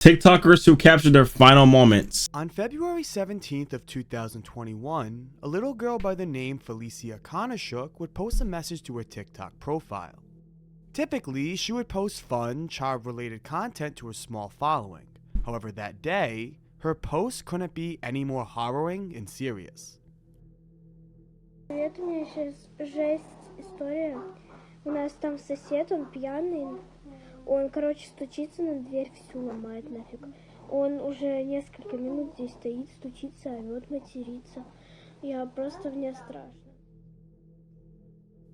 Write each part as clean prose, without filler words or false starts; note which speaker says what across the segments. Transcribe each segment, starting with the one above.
Speaker 1: TikTokers who captured their final moments.
Speaker 2: On February 17th of 2021, a little girl by the name Felicia would post a message to her TikTok profile. Typically, she would post fun, child-related content to a small following. However, that day, her post couldn't be any more harrowing and serious.
Speaker 3: Привет, у меня сейчас жесть история. У нас там сосед, он пьяный. Он, короче, стучится на дверь, всю ломает нафиг. Он уже несколько минут здесь стоит, стучится, орёт, матерится. Я просто мне страшно.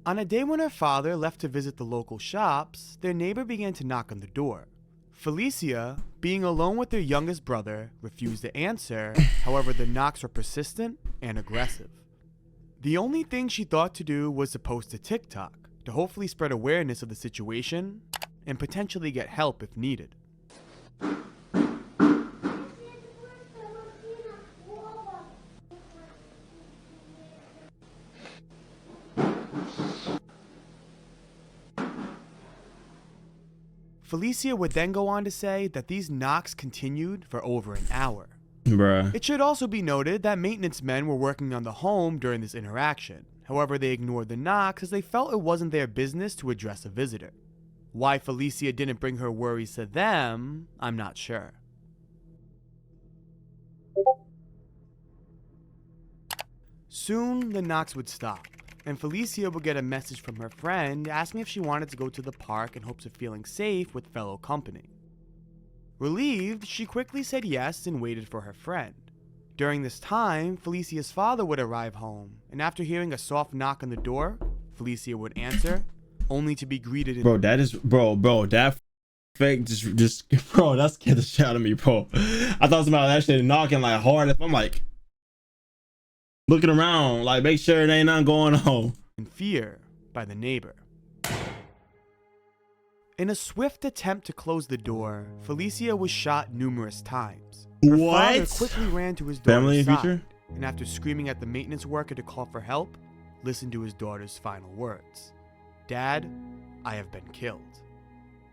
Speaker 2: On a day when her father left to visit the local shops, their neighbor began to knock on the door. Felicia, being alone with their youngest brother, refused to answer. However, the knocks were persistent and aggressive. The only thing she thought to do was to post to TikTok to hopefully spread awareness of the situation and potentially get help if needed. Felicia would then go on to say that these knocks continued for over an hour.
Speaker 1: Bruh.
Speaker 2: It should also be noted that maintenance men were working on the home during this interaction. However, they ignored the knocks as they felt it wasn't their business to address a visitor. Why Felicia didn't bring her worries to them, I'm not sure. Soon, the knocks would stop, and Felicia would get a message from her friend asking if she wanted to go to the park in hopes of feeling safe with fellow company. Relieved, she quickly said yes and waited for her friend. During this time, Felicia's father would arrive home, and after hearing a soft knock on the door, Felicia would answer, only to be greeted in—
Speaker 1: Bro, that is, bro, that fake just, bro, that scared the shit out of me, bro. I thought somebody was actually knocking like hard. I'm like, looking around, like, make sure there ain't nothing going on.
Speaker 2: in fear by the neighbor. In a swift attempt to close the door, Felicia was shot numerous times. Her father quickly ran to his
Speaker 1: Family
Speaker 2: daughter's
Speaker 1: feature?
Speaker 2: side, and after screaming at the maintenance worker to call for help, listened to his daughter's final words. "Dad, I have been killed."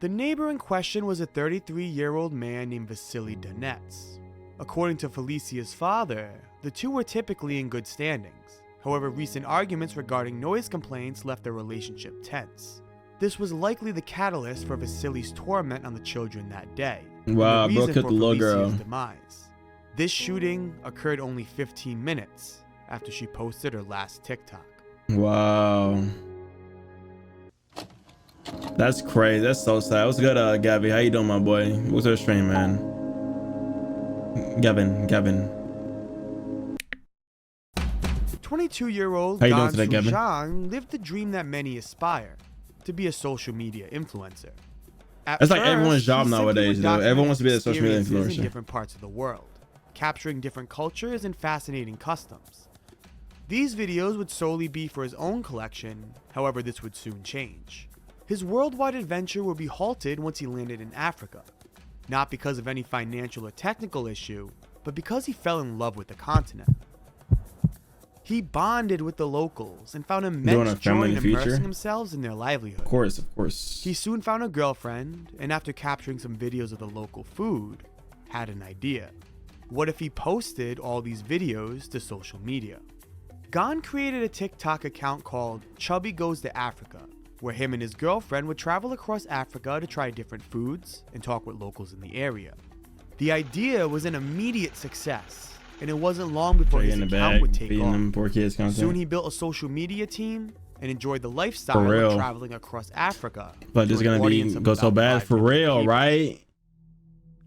Speaker 2: The neighbor in question was a 33-year-old man named Vasily Donets. According to Felicia's father, the two were typically in good standings. However, recent arguments regarding noise complaints left their relationship tense. This was likely the catalyst for Vasily's torment on the children that day.
Speaker 1: Wow,
Speaker 2: and the
Speaker 1: bro
Speaker 2: reason
Speaker 1: killed
Speaker 2: for
Speaker 1: the little
Speaker 2: Felicia's
Speaker 1: girl.
Speaker 2: demise. This shooting occurred only 15 minutes after she posted her last TikTok.
Speaker 1: Wow. That's crazy. That's so sad. What's good, Gabby? How you doing, my boy? What's your stream, man? Gavin.
Speaker 2: The 22-year-old
Speaker 1: How you doing
Speaker 2: Gan
Speaker 1: today, Gavin?
Speaker 2: Zhang lived the dream that many aspire, to be a social media influencer. At
Speaker 1: That's like
Speaker 2: first,
Speaker 1: everyone's job
Speaker 2: he simply
Speaker 1: nowadays,
Speaker 2: would
Speaker 1: though.
Speaker 2: document
Speaker 1: Everyone wants to be a social media
Speaker 2: experiences
Speaker 1: influencer.
Speaker 2: in different parts of the world, capturing different cultures and fascinating customs. These videos would solely be for his own collection, however this would soon change. His worldwide adventure would be halted once he landed in Africa, not because of any financial or technical issue, but because he fell in love with the continent. He bonded with the locals and found immense joy in immersing themselves in their livelihood.
Speaker 1: Of course.
Speaker 2: He soon found a girlfriend, and after capturing some videos of the local food, had an idea. What if he posted all these videos to social media? Gan created a TikTok account called Chubby Goes to Africa, where him and his girlfriend would travel across Africa to try different foods and talk with locals in the area. The idea was an immediate success, and it wasn't long before his account would take off.
Speaker 1: Them poor kids content.
Speaker 2: Soon he built a social media team and enjoyed the lifestyle of traveling across Africa.
Speaker 1: But it's gonna go so bad for real, right?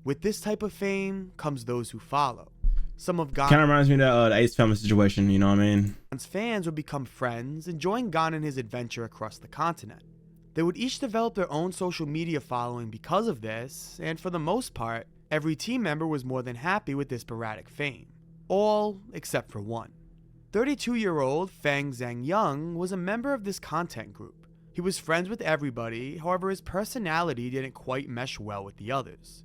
Speaker 2: With this type of fame comes those who follow. Some of Gan's
Speaker 1: Kind of reminds me of the Ace Family situation, you know what I mean?
Speaker 2: fans would become friends and join Gan in his adventure across the continent. They would each develop their own social media following because of this, and for the most part, every team member was more than happy with this sporadic fame. All except for one. 32-year-old Fang Zhangyang was a member of this content group. He was friends with everybody, however his personality didn't quite mesh well with the others.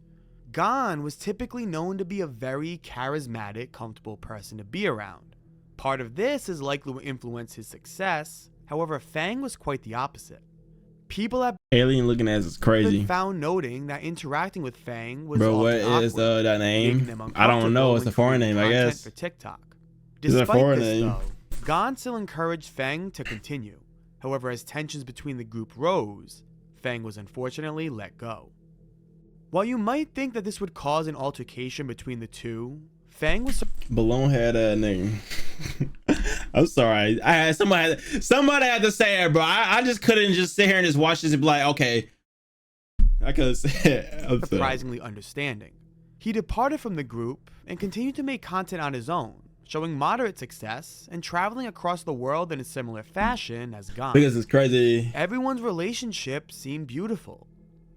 Speaker 2: Gan was typically known to be a very charismatic, comfortable person to be around. Part of this is likely what influenced his success, however Fang was quite the opposite. People at
Speaker 1: Alien looking ass is crazy.
Speaker 2: been found noting that interacting with Fang was
Speaker 1: Bro, what
Speaker 2: often
Speaker 1: is
Speaker 2: awkward,
Speaker 1: that
Speaker 2: making
Speaker 1: name?
Speaker 2: them
Speaker 1: I don't know.
Speaker 2: uncomfortable
Speaker 1: It's a
Speaker 2: when
Speaker 1: foreign
Speaker 2: creating
Speaker 1: name, I
Speaker 2: content
Speaker 1: guess.
Speaker 2: for TikTok.
Speaker 1: It's a
Speaker 2: Despite
Speaker 1: foreign
Speaker 2: this,
Speaker 1: name.
Speaker 2: though, Gon still encouraged Fang to continue. However, as tensions between the group rose, Fang was unfortunately let go. While you might think that this would cause an altercation between the two, Fang was
Speaker 1: Balloon head nigga. I'm sorry. Somebody had to say it, bro. I just couldn't just sit here and just watch this and be like, okay. I could have said
Speaker 2: surprisingly understanding. He departed from the group and continued to make content on his own, showing moderate success and traveling across the world in a similar fashion as Gon.
Speaker 1: because it's crazy.
Speaker 2: Everyone's relationship seemed beautiful.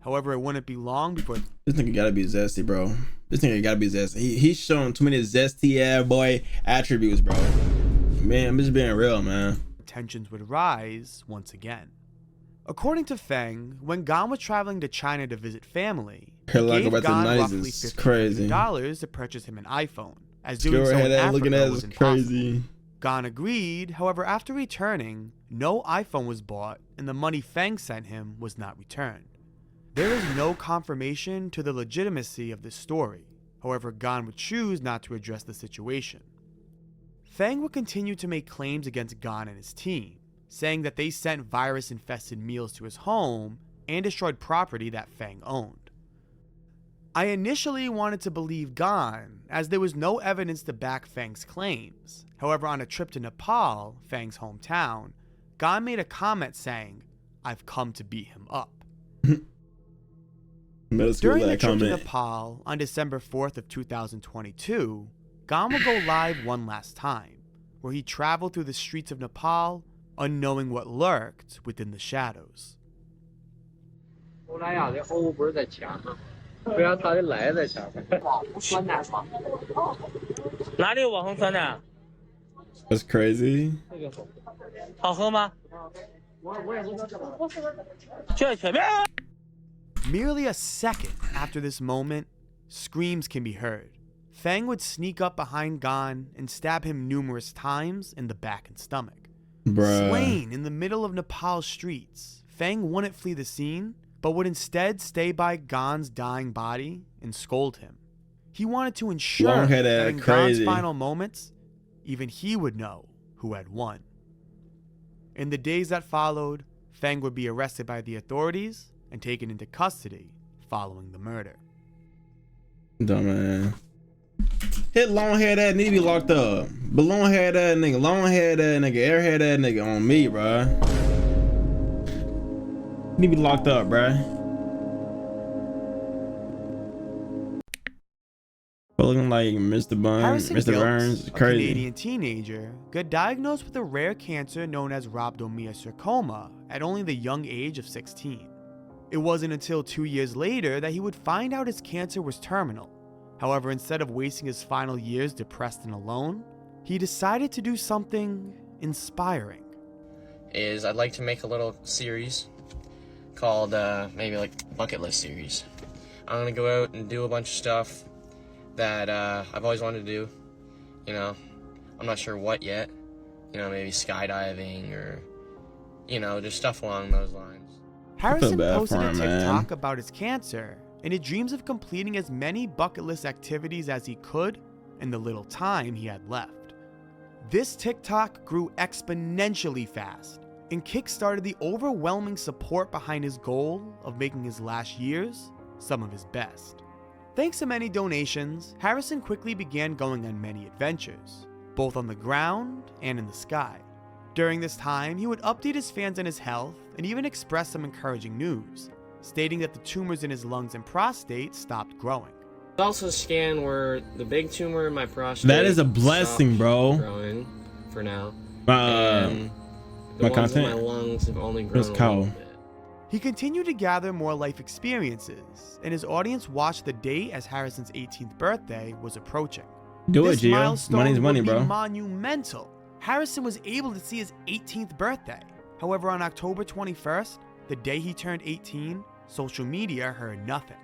Speaker 2: However, it wouldn't be long before
Speaker 1: This nigga gotta be zesty, bro. This nigga gotta be zesty. He's showing too many zesty boy attributes, bro. Man, I'm just being real, man.
Speaker 2: tensions would rise once again. According to Feng, when Gon was traveling to China to visit family, he
Speaker 1: Like
Speaker 2: gave
Speaker 1: about the
Speaker 2: Gon
Speaker 1: 90s
Speaker 2: roughly
Speaker 1: is crazy.
Speaker 2: $1,500 to purchase him an iPhone, as doing so
Speaker 1: Sure,
Speaker 2: in
Speaker 1: that looking
Speaker 2: Africa
Speaker 1: at
Speaker 2: was
Speaker 1: is
Speaker 2: impossible.
Speaker 1: crazy.
Speaker 2: Gon agreed, however, after returning, no iPhone was bought and the money Feng sent him was not returned. There is no confirmation to the legitimacy of this story, however, Gon would choose not to address the situation. Feng would continue to make claims against Gon and his team, saying that they sent virus-infested meals to his home and destroyed property that Feng owned. I initially wanted to believe Gon, as there was no evidence to back Feng's claims. However, on a trip to Nepal, Feng's hometown, Gon made a comment saying, "I've come to beat him up." During the trip to Nepal on December 4th of 2022, Gon will go live one last time, where he traveled through the streets of Nepal, unknowing what lurked within the shadows.
Speaker 1: That's crazy.
Speaker 2: Merely a second after this moment, screams can be heard. Feng would sneak up behind Gon and stab him numerous times in the back and stomach.
Speaker 1: Bruh.
Speaker 2: Slain in the middle of Nepal's streets, Feng wouldn't flee the scene, but would instead stay by Gon's dying body and scold him. He wanted to ensure that in Gon's final moments, even he would know who had won. In the days that followed, Feng would be arrested by the authorities and taken into custody following the murder.
Speaker 1: Dumbass. Hit long hair that need to be locked up. Balloon hair that nigga, long hair that nigga, air hair that nigga on me, bruh. Need to be locked up, bruh. Looking like Mr. Burns,
Speaker 2: Harrison
Speaker 1: Mr.
Speaker 2: Giltz,
Speaker 1: Burns,
Speaker 2: a
Speaker 1: crazy.
Speaker 2: Canadian teenager, got diagnosed with a rare cancer known as rhabdomyosarcoma at only the young age of 16. It wasn't until 2 years later that he would find out his cancer was terminal. However, instead of wasting his final years depressed and alone, he decided to do something inspiring.
Speaker 4: I'd like to make a little series called maybe like bucket list series. I'm gonna go out and do a bunch of stuff that I've always wanted to do. You know, I'm not sure what yet. You know, maybe skydiving or, you know, just stuff along those lines.
Speaker 2: Harrison posted a TikTok about his cancer, and he dreams of completing as many bucket list activities as he could in the little time he had left. This TikTok grew exponentially fast and kickstarted the overwhelming support behind his goal of making his last years some of his best. Thanks to many donations, Harrison quickly began going on many adventures, both on the ground and in the sky. During this time, he would update his fans on his health and even express some encouraging news, stating that the tumors in his lungs and prostate stopped growing.
Speaker 4: Also scan where the big tumor in my prostate.
Speaker 1: That is a blessing, bro.
Speaker 4: Growing for now.
Speaker 1: My
Speaker 4: ones in my lungs have only grown a little bit.
Speaker 2: He continued to gather more life experiences, and his audience watched the date as Harrison's 18th birthday was approaching.
Speaker 1: Do it,
Speaker 2: this
Speaker 1: Gio.
Speaker 2: milestone
Speaker 1: Money's money,
Speaker 2: would
Speaker 1: bro.
Speaker 2: be monumental. Harrison was able to see his 18th birthday. However, on October 21st, the day he turned 18, social media heard nothing.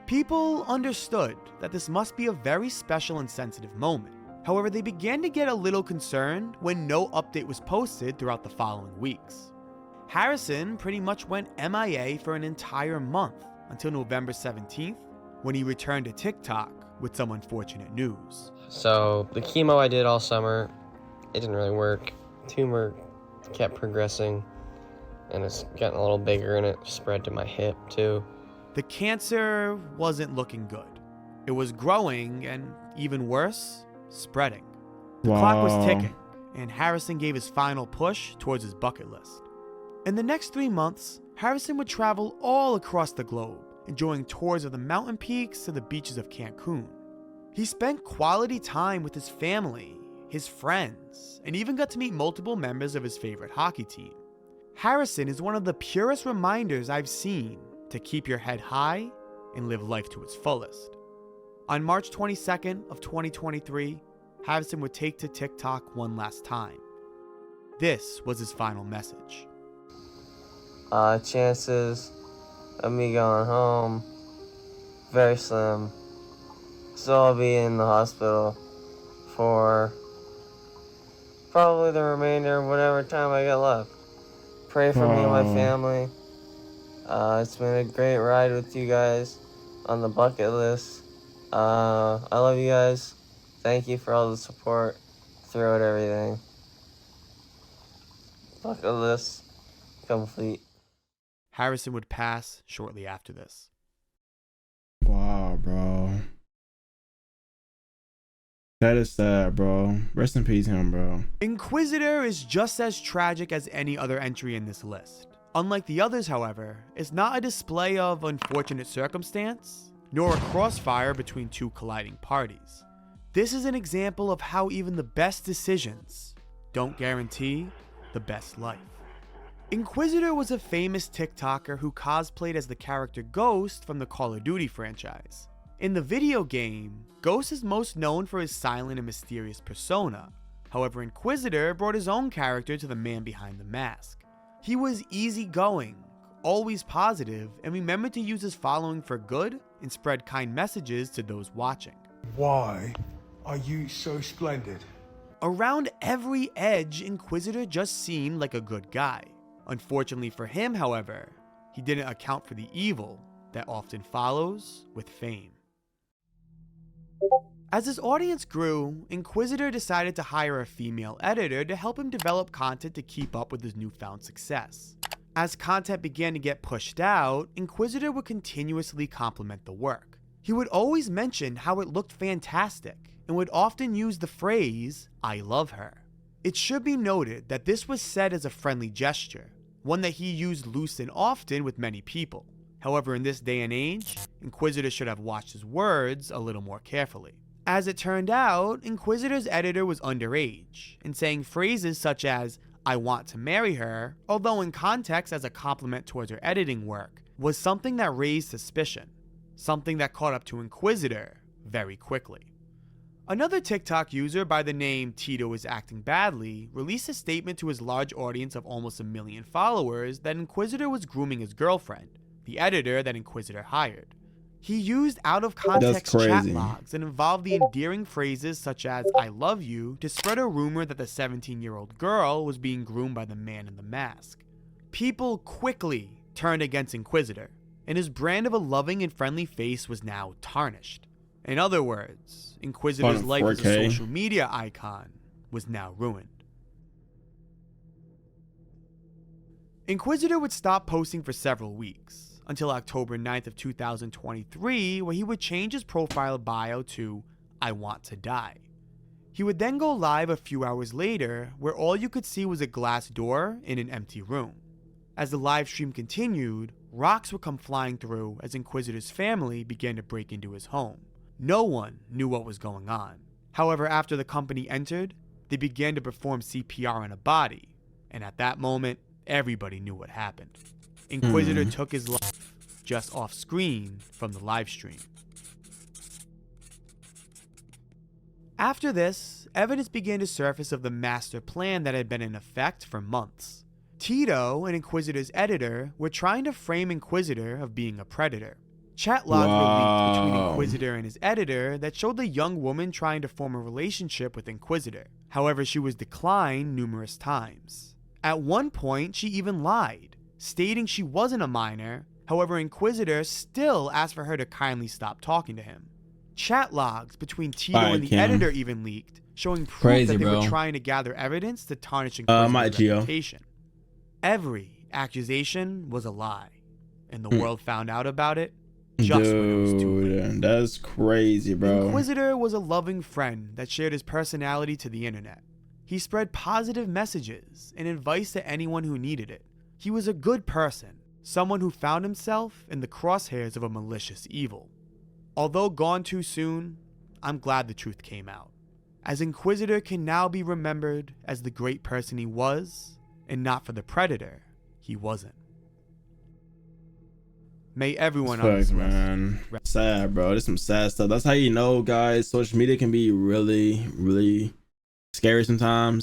Speaker 2: People understood that this must be a very special and sensitive moment. However, they began to get a little concerned when no update was posted throughout the following weeks. Harrison pretty much went MIA for an entire month until November 17th, when he returned to TikTok with some unfortunate news.
Speaker 4: So the chemo I did all summer, it didn't really work. Tumor kept progressing, and it's gotten a little bigger, and it spread to my hip too.
Speaker 2: The cancer wasn't looking good. It was growing and, even worse, spreading. The clock was ticking, and Harrison gave his final push towards his bucket list. In the next 3 months, Harrison would travel all across the globe, enjoying tours of the mountain peaks to the beaches of Cancun. He spent quality time with his family, his friends, and even got to meet multiple members of his favorite hockey team. Harrison is one of the purest reminders I've seen to keep your head high and live life to its fullest. On March 22nd of 2023, Harrison would take to TikTok one last time. This was his final message.
Speaker 4: Chances of me going home, very slim. So I'll be in the hospital for probably the remainder of whatever time I got left. Pray for me and my family. It's been a great ride with you guys on the bucket list. I love you guys. Thank you for all the support throughout everything. Bucket list complete.
Speaker 2: Harrison would pass shortly after this.
Speaker 1: Wow, bro. That is sad, bro. Rest in peace, him, bro.
Speaker 2: Inquisitor is just as tragic as any other entry in this list. Unlike the others, however, it's not a display of unfortunate circumstance, nor a crossfire between two colliding parties. This is an example of how even the best decisions don't guarantee the best life. Inquisitor was a famous TikToker who cosplayed as the character Ghost from the Call of Duty franchise. In the video game, Ghost is most known for his silent and mysterious persona. However, Inquisitor brought his own character to the man behind the mask. He was easygoing, always positive, and remembered to use his following for good and spread kind messages to those watching.
Speaker 5: Why are you so splendid?
Speaker 2: Around every edge, Inquisitor just seemed like a good guy. Unfortunately for him, however, he didn't account for the evil that often follows with fame. As his audience grew, Inquisitor decided to hire a female editor to help him develop content to keep up with his newfound success. As content began to get pushed out, Inquisitor would continuously compliment the work. He would always mention how it looked fantastic, and would often use the phrase, "I love her." It should be noted that this was said as a friendly gesture, one that he used loose and often with many people. However, in this day and age, Inquisitor should have watched his words a little more carefully. As it turned out, Inquisitor's editor was underage, and saying phrases such as, "I want to marry her," although in context as a compliment towards her editing work, was something that raised suspicion, something that caught up to Inquisitor very quickly. Another TikTok user by the name Tito is Acting Badly released a statement to his large audience of almost 1 million followers that Inquisitor was grooming his girlfriend, the editor that Inquisitor hired. He used out-of-context chat logs and involved the endearing phrases such as "I love you" to spread a rumor that the 17-year-old girl was being groomed by the man in the mask. People quickly turned against Inquisitor, and his brand of a loving and friendly face was now tarnished. In other words, Inquisitor's life as a social media icon was now ruined. Inquisitor would stop posting for several weeks, until October 9th of 2023, where he would change his profile bio to "I want to die." He would then go live a few hours later, where all you could see was a glass door in an empty room. As the live stream continued, rocks would come flying through as Inquisitor's family began to break into his home. No one knew what was going on. However, after the company entered, they began to perform CPR on a body, and at that moment, everybody knew what happened. Inquisitor took his life just off screen from the live stream. After this, evidence began to surface of the master plan that had been in effect for months. Tito and Inquisitor's editor were trying to frame Inquisitor of being a predator. Chat logs were leaked between Inquisitor and his editor that showed the young woman trying to form a relationship with Inquisitor. However, she was declined numerous times. At one point, she even lied, stating she wasn't a minor. However, Inquisitor still asked for her to kindly stop talking to him. Chat logs between Tito and the
Speaker 1: Kim.
Speaker 2: editor even leaked, showing proof
Speaker 1: Crazy,
Speaker 2: that they
Speaker 1: bro.
Speaker 2: were trying to gather evidence to tarnish
Speaker 1: my
Speaker 2: Inquisitor's
Speaker 1: Geo.
Speaker 2: reputation. Every accusation was a lie, and the world found out about it just when it was too late.
Speaker 1: Dude, that's crazy, bro.
Speaker 2: Inquisitor was a loving friend that shared his personality to the internet. He spread positive messages and advice to anyone who needed it. He was a good person, someone who found himself in the crosshairs of a malicious evil. Although gone too soon, I'm glad the truth came out, as Inquisitor can now be remembered as the great person he was, and not for the predator he wasn't. May everyone on this
Speaker 1: Fuck,
Speaker 2: list
Speaker 1: man. Sad, bro. There's some sad stuff. That's how you know, guys, social media can be really, really scary sometimes.